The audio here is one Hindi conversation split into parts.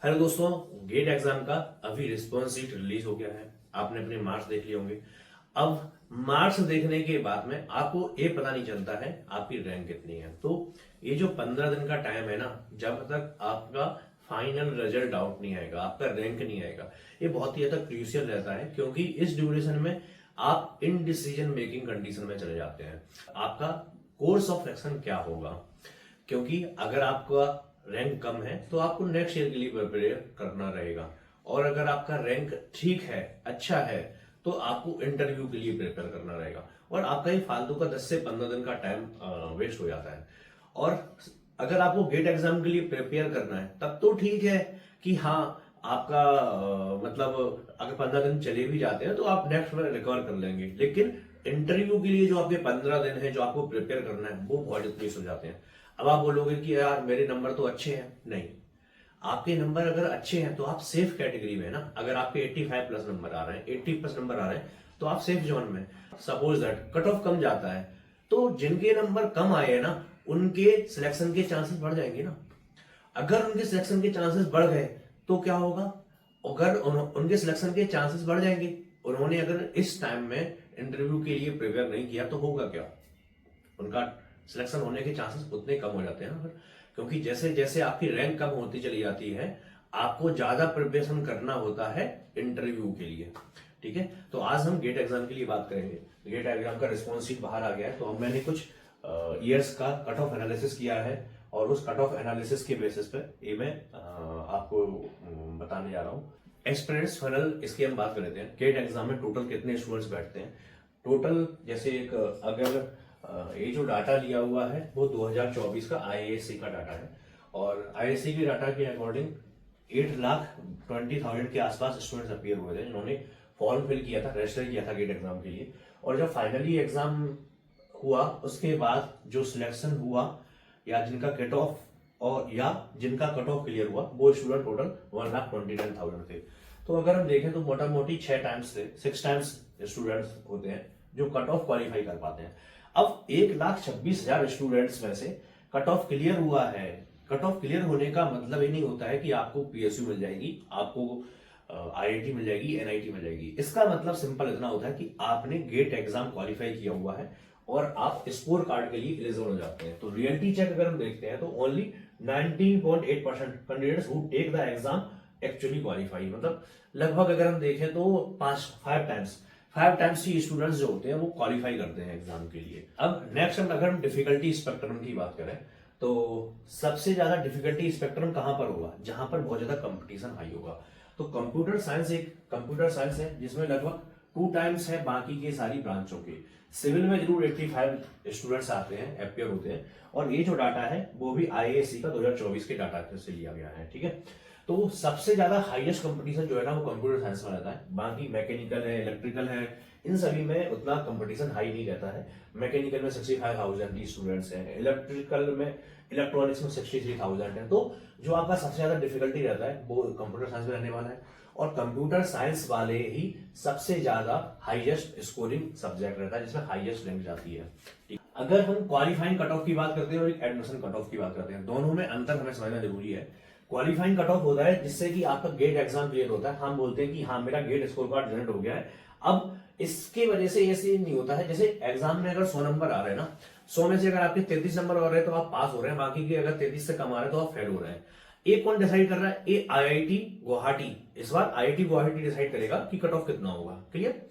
हेलो दोस्तों, गेट एग्जाम का अभी रिस्पॉन्स शीट रिलीज हो गया है। आपने अपने मार्क्स देख लिए होंगे। अब मार्क्स देखने के बाद में आपको ये पता नहीं चलता है आपकी रैंक कितनी है। तो ये जो 15 दिन का टाइम है ना, जब तक आपका फाइनल रिजल्ट आउट नहीं आएगा, आपका रैंक नहीं आएगा, ये बहुत ही ज्यादा क्रूशियल रहता है। क्योंकि इस ड्यूरेशन में आप इन डिसीजन मेकिंग कंडीशन में चले जाते हैं। आपका कोर्स ऑफ एक्शन क्या होगा, क्योंकि अगर आपका रैंक कम है तो आपको नेक्स्ट ईयर के लिए प्रिपेयर करना रहेगा, और अगर आपका रैंक ठीक है, अच्छा है, तो आपको इंटरव्यू के लिए प्रिपेयर करना रहेगा। और आपका ही फालतू का 10 से 15 दिन का टाइम वेस्ट हो जाता है। और अगर आपको गेट एग्जाम के लिए प्रिपेयर करना है तब तो ठीक है कि हाँ, आपका मतलब अगर 15 दिन चले भी जाते हैं तो आप नेक्स्ट में रिकवर कर लेंगे। लेकिन इंटरव्यू के लिए जो आपके 15 दिन है जो आपको प्रिपेयर करना है, वो बहुत मिस हो जाते हैं। अब आप बोलोगे कि यार मेरे नंबर तो अच्छे हैं। नहीं, आपके नंबर अगर अच्छे हैं तो आप सेफ कैटेगरी में है ना। अगर आपके 85 प्लस नंबर आ रहे हैं, 80 प्लस नंबर आ रहे हैं, तो आप सेफ जोन में। सपोज दैट कट ऑफ कम जाता है, तो जिनके नंबर कम आए हैं ना, उनके सिलेक्शन के चांसेस बढ़ जाएंगे ना। अगर उनके सिलेक्शन के चांसेस बढ़ गए तो क्या होगा? अगर उनके सिलेक्शन के चांसेस बढ़ जाएंगे, उन्होंने अगर इस टाइम में इंटरव्यू के लिए प्रिपेयर नहीं किया, तो होगा क्या? उनका सिलेक्शन होने के चांसेस उतने कम हो जाते हैं ना। क्योंकि जैसे जैसे आपकी रैंक कम होती चली जाती है, आपको ज्यादा प्रिपरेशन करना होता है इंटरव्यू के लिए। ठीक है, तो आज हम गेट एग्जाम के लिए बात करेंगे। गेट एग्जाम का रिस्पॉन्स शीट बाहर आ गया है, तो हम मैंने कुछ ईयर्स का कट ऑफ एनालिसिस किया है, और उस कट ऑफ एनालिसिस के बेसिस पे ये मैं आपको बताने जा रहा हूँ। एक्सपीरियंस फनल, इसकी हम बात कर लेते हैं। गेट एग्जाम में टोटल कितने स्टूडेंट्स बैठते हैं। टोटल जैसे एक अगर ये जो डाटा लिया हुआ है वो 2024 का आईएएससी का डाटा है, और आईएएससी के डाटा के अकॉर्डिंग 8,20,000 के आसपास स्टूडेंट्स अपीयर हुए थे, जिन्होंने फॉर्म फिल किया था, रजिस्टर किया था गेट एग्जाम के लिए। और जब फाइनली एग्जाम हुआ, उसके बाद जो सिलेक्शन हुआ, या जिनका कट ऑफ और या जिनका कट ऑफ क्लियर हुआ, वो स्टूडेंट टोटल 1,29,000 थे। तो अगर हम देखें तो मोटा मोटी 6 टाइम्स थे, 6 टाइम्स स्टूडेंट्स होते हैं जो कट ऑफ क्वालिफाई कर पाते हैं। अब 1,26,000 स्टूडेंट्स में से कट ऑफ क्लियर हुआ है। कट ऑफ क्लियर होने का मतलब ये नहीं होता है कि आपको पीएसयू मिल जाएगी, आपको आईआईटी मिल जाएगी, एनआईटी मिल जाएगी। इसका मतलब सिंपल इतना होता है कि आपने गेट एग्जाम क्वालिफाई किया हुआ है और आप स्कोर कार्ड के लिए एलिजिबल हो जाते हैं। तो रियलिटी चेक अगर हम देखते हैं तो only 19.8% candidates who take the exam actually qualify. मतलब लगभग अगर हम देखें तो 5 टाइम्स ही स्टूडेंट्स जो होते हैं वो क्वालिफाई करते हैं एग्जाम के लिए। अब नेक्स्ट अगर हम डिफिकल्टी स्पेक्ट्रम की बात करें, तो सबसे ज्यादा डिफिकल्टी स्पेक्ट्रम कहां पर होगा? जहां पर बहुत ज्यादा कंपटीशन हाई होगा। तो कंप्यूटर साइंस है जिसमें लगभग 2 टाइम्स है बाकी के सारी ब्रांचों के। सिविल में जरूर 85 स्टूडेंट्स आते हैं, अपियर होते हैं। और ये जो डाटा है वो भी आईएएससी का 2024 के डाटा से लिया गया है। ठीक है, तो सबसे ज्यादा हाईएस्ट कंपटीशन जो है ना वो कंप्यूटर साइंस में रहता है। बाकी मैकेनिकल है, इलेक्ट्रिकल है, इन सभी में उतना कंपटीशन हाई नहीं रहता है। मैकेनिकल में 65,000 स्टूडेंट्स हैं, इलेक्ट्रिकल में, इलेक्ट्रॉनिक्स में 63,000 है। तो जो आपका सबसे ज्यादा डिफिकल्टी रहता है वो कंप्यूटर साइंस में रहने वाला है, और कंप्यूटर साइंस वाले ही सबसे ज्यादा हाईएस्ट स्कोरिंग सब्जेक्ट रहता है, जिसमें हाईएस्ट रैंक जाती है। अगर हम क्वालिफाइंग कट ऑफ की बात करते हैं और एक एडमिशन कट ऑफ की बात करते हैं, दोनों में अंतर हमें समझना जरूरी है। क्वालिफाइंग कट ऑफ होता है जिससे कि आपका गेट एग्जाम क्लियर होता है। हम बोलते हैं कि हाँ, मेरा गेट स्कोर कार्ड जनरेट हो गया है। अब इसके वजह से ऐसे नहीं होता है, जैसे एग्जाम में अगर 100 नंबर आ रहे हैं ना, 100 में से अगर आपके 33 नंबर आ रहे हैं तो आप पास हो रहे हैं, बाकी के अगर 33 से कम आ रहे हैं तो आप फेल हो रहे हैं। ये कौन डिसाइड कर रहा है? ये आईआईटी गुवाहाटी। इस बार आईआईटी गुवाहाटी डिसाइड करेगा कि कट ऑफ कितना होगा। क्लियर?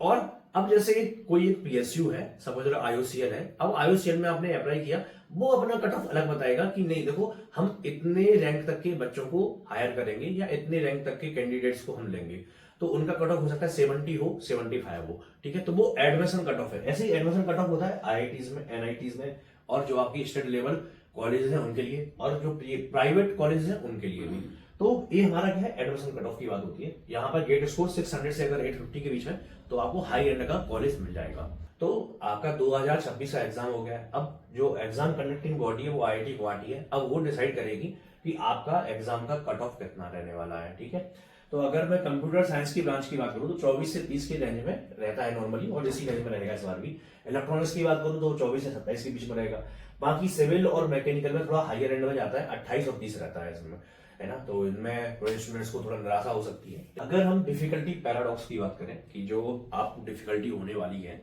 और अब जैसे कोई एक पीएसयू है, सपोज आईओसीएल है। अब आईओसीएल में आपने अप्लाई किया, वो अपना कट ऑफ अलग बताएगा कि नहीं देखो, हम इतने रैंक तक के बच्चों को हायर करेंगे या इतने रैंक तक के कैंडिडेट्स को हम लेंगे। तो उनका कट ऑफ हो सकता है 70 हो, 75 हो। ठीक है, तो वो एडमिशन कट ऑफ है। ऐसे ही एडमिशन कट ऑफ होता है आईआईटीज में, एनआईटीज में, और जो आपकी स्टेट लेवल कॉलेजेस हैं उनके लिए, और जो प्राइवेट कॉलेजेस हैं उनके लिए भी। तो ये हमारा क्या है, एडमिशन कट ऑफ की बात होती है। यहाँ पर गेट स्कोर 600 से अगर 850 के बीच में, तो आपको हाई एंड का कॉलेज मिल जाएगा। तो आपका 2026 का एग्जाम हो गया है। अब जो एग्जाम कंडक्टिंग बॉडी है वो आईआईटी गुवाहाटी है। अब वो डिसाइड करेगी कि आपका एग्जाम का कट ऑफ कितना रहने वाला है। ठीक है, तो अगर मैं कंप्यूटर साइंस की ब्रांच की बात करूं तो 24 से 30 के रेंज में रहता है नॉर्मली, और इसी रेंज में रहेगा इस बार भी। इलेक्ट्रॉनिक्स की बात करूं तो 24 से 27 के बीच में रहेगा। बाकी सिविल और मैकेनिकल में थोड़ा हायर रेंज में जाता है, 28 और 30 रहता है इसमें। है ना, तो इनमें थोड़े स्टूडेंट्स को थोड़ा निराशा हो सकती है। अगर हम डिफिकल्टी पैराडॉक्स की बात करें कि जो आपको डिफिकल्टी होने वाली है,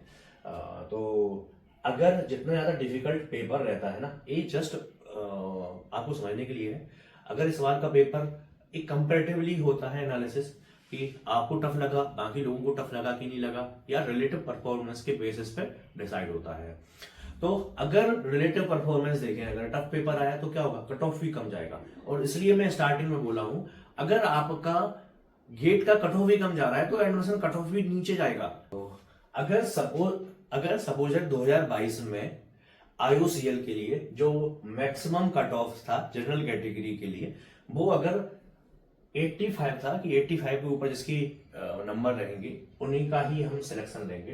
तो अगर जितना ज्यादा डिफिकल्ट पेपर रहता है ना, ये जस्ट आपको समझने के लिए है। अगर इस बार का पेपर एक कंपैरेटिवली होता है एनालिसिस कि आपको टफ लगा, बाकी लोगों को टफ लगा कि नहीं लगा, या रिलेटिव परफॉर्मेंस के बेसिस पे डिसाइड होता है। तो अगर रिलेटिव परफॉर्मेंस देखें, अगर टफ पेपर आया तो क्या होगा, कट ऑफ भी कम जाएगा। और इसलिए मैं स्टार्टिंग में बोला हूं, अगर आपका गेट का कट ऑफ भी कम जा रहा है तो एडमिशन कट ऑफ भी नीचे जाएगा। तो अगर सपोज 2022 में IOCL के लिए जो मैक्सिमम कट ऑफ था जनरल कैटेगरी के लिए, वो अगर 85 था कि 85 के ऊपर जिसकी नंबर रहेंगे उन्हीं का ही हम सिलेक्शन लेंगे।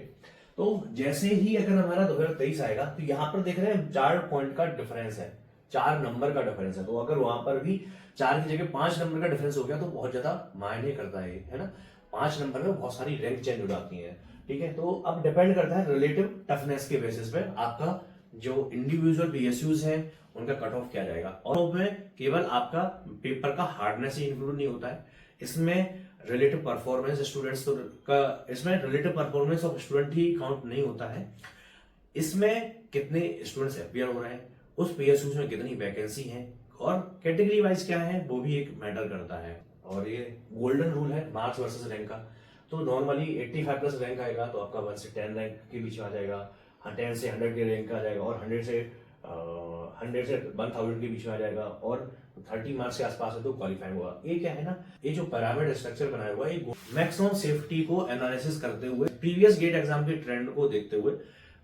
तो जैसे ही अगर हमारा 2023 आएगा तो यहाँ पर देख रहे हैं 4 पॉइंट का डिफरेंस है, 4 नंबर का डिफरेंस है। तो अगर वहां पर भी 4 की जगह 5 नंबर का डिफरेंस हो गया तो बहुत ज्यादा मायने करता है ना। 5 नंबर में बहुत सारी रैंक चेंज हो जाती है, ठीक है। तो अब डिपेंड करता है रिलेटिव टफनेस के बेसिस पे आपका जो इंडिविजुअल PSUs है उनका कट ऑफ किया जाएगा। और उसमें केवल आपका पेपर का हार्डनेस ही इंक्लूड नहीं होता है, इसमें रिलेटिव परफॉर्मेंस स्टूडेंट्स का, इसमें relative performance of student he count नहीं होता है। इसमें कितने स्टूडेंट्स अपियर हो रहे हैं, उस PSUs में कितनी वैकेंसी है, और कैटेगरी वाइज क्या है वो भी एक मैटर करता है। और ये गोल्डन रूल है मार्क्स वर्सेस रैंक का। तो नॉर्मली 85 प्लस रैंक आएगा तो आपका 1 से 10 रैंक के बीच में आ जाएगा, 10 से 100 के रैंक आ जाएगा, और 100 से 1000 के बीच में आ जाएगा, और 30 मार्क्स के आसपास है तो क्वालिफाई होगा। ये क्या है ना, ये जो पिरामिड स्ट्रक्चर बनाया हुआ है मैक्सिमम सेफ्टी को एनालिसिस करते हुए, प्रीवियस गेट एग्जाम के ट्रेंड को देखते हुए,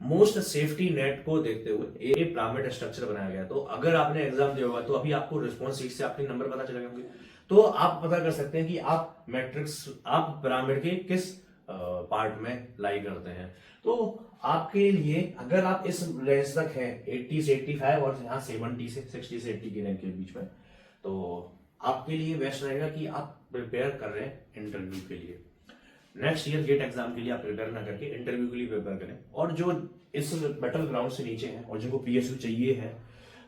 मोस्ट सेफ्टी नेट को देखते हुए ये पिरामिड स्ट्रक्चर बनाया गया। तो अगर आपने एग्जाम दिया हुआ तो अभी आपको रिस्पॉन्स शीट से आपके नंबर पता चले होंगे, तो आप पता कर सकते हैं कि आप मैट्रिक्स, आप पिरामिड के किस पार्ट में लाई करते हैं। तो आपके लिए अगर आप इस रेंज तक हैं 80 से 85 और यहाँ 70 से 60 से 80 के रैंक के बीच में, तो आपके लिए बेस्ट रहेगा कि आप प्रिपेयर कर रहे हैं इंटरव्यू के लिए। नेक्स्ट ईयर गेट एग्जाम के लिए आप प्रिपेयर ना करके इंटरव्यू के लिए प्रिपेयर करें। और जो इस बैटल ग्राउंड से नीचे हैं और जिनको PSU चाहिए है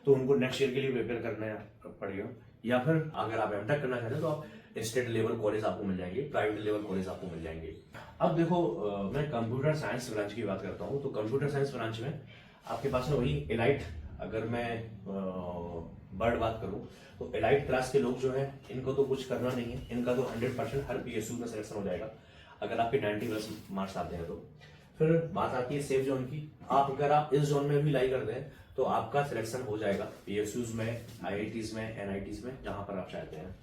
तो उनको नेक्स्ट ईयर के लिए प्रिपेयर करना पड़ेगा। या फिर अगर आप एमटेक करना चाहते हैं तो आप स्टेट लेवल कॉलेज आपको मिल जाएंगे, प्राइवेट लेवल कॉलेज आपको मिल जाएंगे। अब देखो मैं कंप्यूटर साइंस ब्रांच की बात करता हूँ। तो कंप्यूटर साइंस ब्रांच में आपके पास में वही एलाइट, अगर मैं वर्ड बात करूं तो एलाइट क्लास के लोग जो है इनको तो कुछ करना नहीं है, इनका तो 100% हर PSU में सिलेक्शन हो जाएगा अगर आपके 90 प्लस मार्क्स आते हैं तो। फिर बात आती है सेफ जोन की। अगर आप इस जोन में भी लाई करते हैं तो आपका सिलेक्शन हो जाएगा PSUs में, IITs में, NITs में, जहां पर आप चाहते हैं।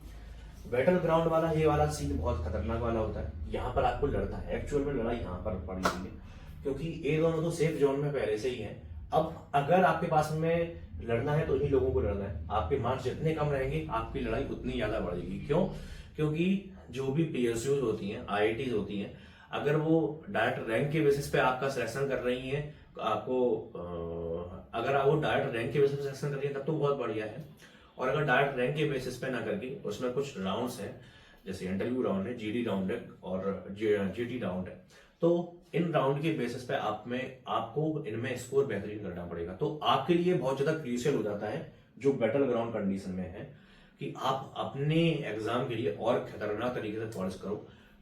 बैटल ग्राउंड वाला ये वाला सीन बहुत खतरनाक वाला होता है, यहाँ पर आपको लड़ता है, एक्चुअल में लड़ाई यहाँ पर पड़ी हुई है, क्योंकि ये दोनों तो सेफ जोन में पहले से ही है। अब अगर आपके पास में लड़ना है तो इन्हीं लोगों को लड़ना है। आपके मार्क्स जितने कम रहेंगे आपकी लड़ाई उतनी ज्यादा बढ़ेगी। क्यों? क्योंकि जो भी PSUs होती हैं, IITs होती हैं, अगर वो डायरेक्ट रैंक के बेसिस पे आपका सिलेक्शन कर रही हैं, आपको अगर वो डायरेक्ट रैंक के बेसिस पे सिलेक्शन कर रही है तब तो बहुत बढ़िया है। और अगर डायरेक्ट रैंक के बेसिस पे ना करके उसमें कुछ राउंड्स हैं, जैसे इंटरव्यू राउंड है, GD राउंड है और GT राउंड है, तो इन राउंड के बेसिस पे आपको इनमें स्कोर बेहतरीन करना पड़ेगा। तो आपके लिए बहुत ज्यादा क्रूशियल हो जाता है जो बैटल ग्राउंड कंडीशन में है कि आप अपने एग्जाम के लिए और खतरनाक तरीके से पॉलिश करो,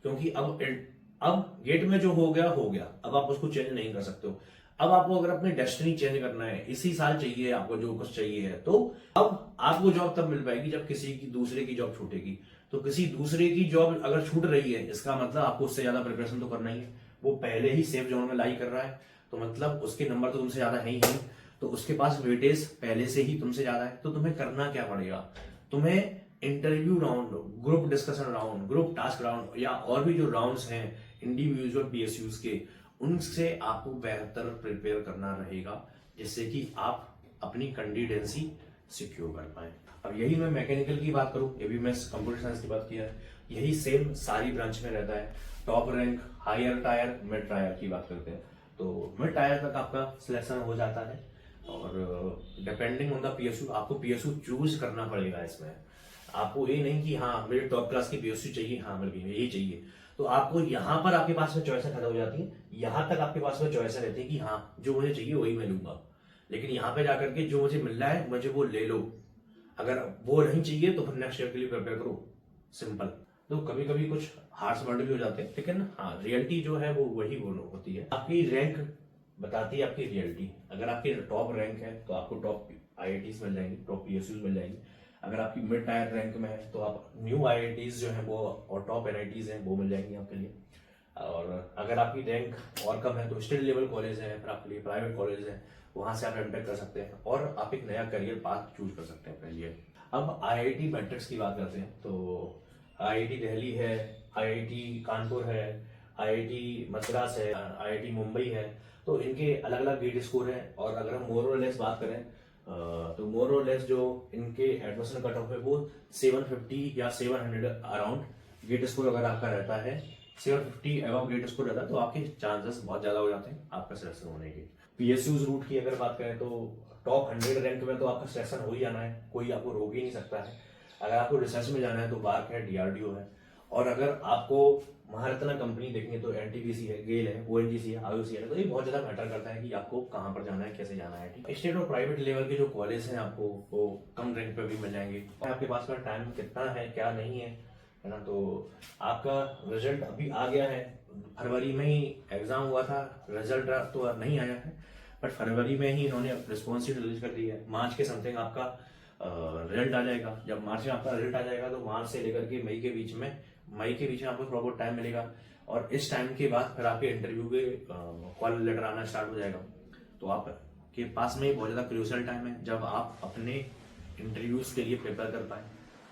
क्योंकि अब गेट में जो हो गया, अब आप उसको चेंज नहीं कर सकते हो। अब आपको अगर अपनी डेस्टिनी चेंज करना है, इसी साल चाहिए आपको जो कुछ चाहिए है, तो अब आपको जॉब तब मिल पाएगी जब किसी की दूसरे की जॉब छूटेगी। तो किसी दूसरे की जॉब अगर छूट रही है, इसका मतलब आपको उससे ज्यादा प्रिपरेशन तो करना ही है। वो पहले ही सेफ जोन में लाई कर रहा है तो मतलब उसके नंबर तो तुमसे ज्यादा है ही नहीं, तो उसके पास वेटेज पहले से ही तुमसे ज्यादा है। तो तुम्हें करना क्या पड़ेगा, तुम्हें interview round, group discussion round, group task round या और भी जो राउंड्स हैं इंडिविजुअल PSUs के, उनसे आपको बेहतर प्रिपेयर करना रहेगा, जिससे कि आप अपनी कैंडिडेंसी सिक्योर कर पाए। अब यही मैं मैकेनिकल की बात करूं, ये भी मैं कंप्यूटर साइंस की बात किया है, यही सेम सारी ब्रांच में रहता है। Top rank, higher tier, mid tier की बात करते हैं तो मिड टायर तक आपका सिलेक्शन हो जाता है। और डिपेंडिंग ऑन द PSU आपको PSU चूज करना पड़ेगा। इसमें आपको ये नहीं कि हाँ मेरे टॉप क्लास की PSU चाहिए, हाँ मेरे को यही चाहिए, तो आपको यहाँ पर आपके पास में चॉइस खत्म हो जाती है। यहाँ तक आपके पास में चॉइस रहती है कि हाँ जो मुझे चाहिए वही मैं लूंगा, लेकिन यहाँ पे जाकर के जो मुझे मिल रहा है मुझे वो ले लो। अगर वो नहीं चाहिए तो फिर नेक्स्ट ईयर के लिए प्रिपेयर करो, सिंपल। तो कभी कभी कुछ हार्श वर्ड भी हो जाते हैं, लेकिन हाँ रियलिटी जो है वो वही वो होती है। आपकी रैंक बताती है आपकी रियलिटी। अगर आपकी टॉप रैंक है तो आपको टॉप IITs मिल जाएंगी, टॉप PSUs मिल जाएंगी। अगर आपकी मिड टायर रैंक में है तो आप न्यू IITs जो है वो और टॉप NITs हैं वो मिल जाएंगी आपके लिए। और अगर आपकी रैंक और कम है तो स्टेट लेवल कॉलेज है, फिर आपके लिए प्राइवेट कॉलेज है, वहां से आप एमटेक कर सकते हैं और आप एक नया करियर पाथ चूज कर सकते हैं अपने लिए। अब IIT मैट्रिक्स की बात करते हैं तो IIT दिल्ली है, IIT कानपुर है, IIT मद्रास है, IIT मुंबई है। तो इनके अलग अलग गेट स्कोर हैं। और अगर हम मोर और लेस बात करें तो मोर और लेस जो इनके एडमिशन कट ऑफ है वो 750 या 700 अराउंड गेट स्कोर अगर आपका रहता है, 750 अबव गेट स्कोर रहता है तो आपके चांसेस बहुत ज्यादा हो जाते हैं आपका सिलेक्शन होने के। PSUs रूट की अगर बात करें तो टॉप 100 रैंक में तो आपका सिलेक्शन हो ही जाना है, कोई आपको रोक ही नहीं सकता है। अगर आपको रिसर्च में जाना है तो बार्क है, DRDO है। और अगर आपको महारत्ना कंपनी देखनी है तो NTPC है, गेल है, ONGC है, IOC है। तो ये बहुत ज्यादा मैटर करता है कि आपको कहाँ पर जाना है, कैसे जाना है। ठीक, स्टेट और प्राइवेट लेवल के जो कॉलेज हैं आपको वो कम रैंक पे भी मिल जाएंगे। आपके पास में टाइम कितना है क्या नहीं है ना। तो आपका रिजल्ट अभी आ गया है, फरवरी में ही एग्जाम हुआ था, रिजल्ट तो नहीं आया है, बट फरवरी में ही इन्होंने रिस्पॉन्स शीट रिलीज कर दी है। मार्च के समथिंग आपका रिजल्ट आ जाएगा। जब मार्च में आपका रिजल्ट आ जाएगा तो मार्च से लेकर के मई के बीच में आपको थोड़ा बहुत टाइम मिलेगा। और इस टाइम के बाद फिर आपके इंटरव्यू के कॉल लेटर आना स्टार्ट हो जाएगा। तो आपके पास में बहुत ज्यादा क्रूशियल टाइम है जब आप अपने इंटरव्यूज के लिए प्रिपेयर कर पाए,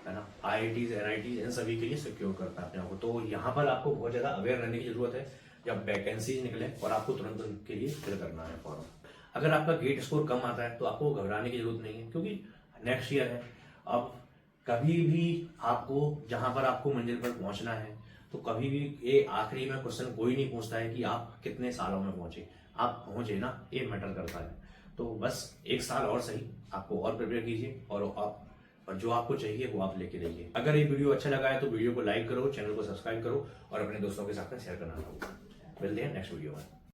है ना। IITs NITs इन सभी के लिए सिक्योर कर पाए अपने आप को। तो यहाँ पर आपको बहुत ज्यादा अवेयर रहने की जरूरत है जब वैकेंसीज निकले और आपको तुरंत उनके लिए फिल करना है फॉर्म। अगर आपका गेट स्कोर कम आता है तो आपको घबराने की जरूरत नहीं है, क्योंकि नेक्स्ट ईयर है। अब कभी भी आपको जहां पर आपको मंजिल पर पहुंचना है तो कभी भी ये आखिरी में क्वेश्चन कोई नहीं पूछता है कि आप कितने सालों में पहुंचे, आप पहुंचे ना, ये मैटर करता है। तो बस एक साल और सही आपको और प्रिपेयर कीजिए और जो आपको चाहिए वो आप लेके रहिए। अगर ये वीडियो अच्छा लगा है तो वीडियो को लाइक करो, चैनल को सब्सक्राइब करो और अपने दोस्तों के साथ में शेयर करना ना भूलो। मिलते हैं नेक्स्ट वीडियो में।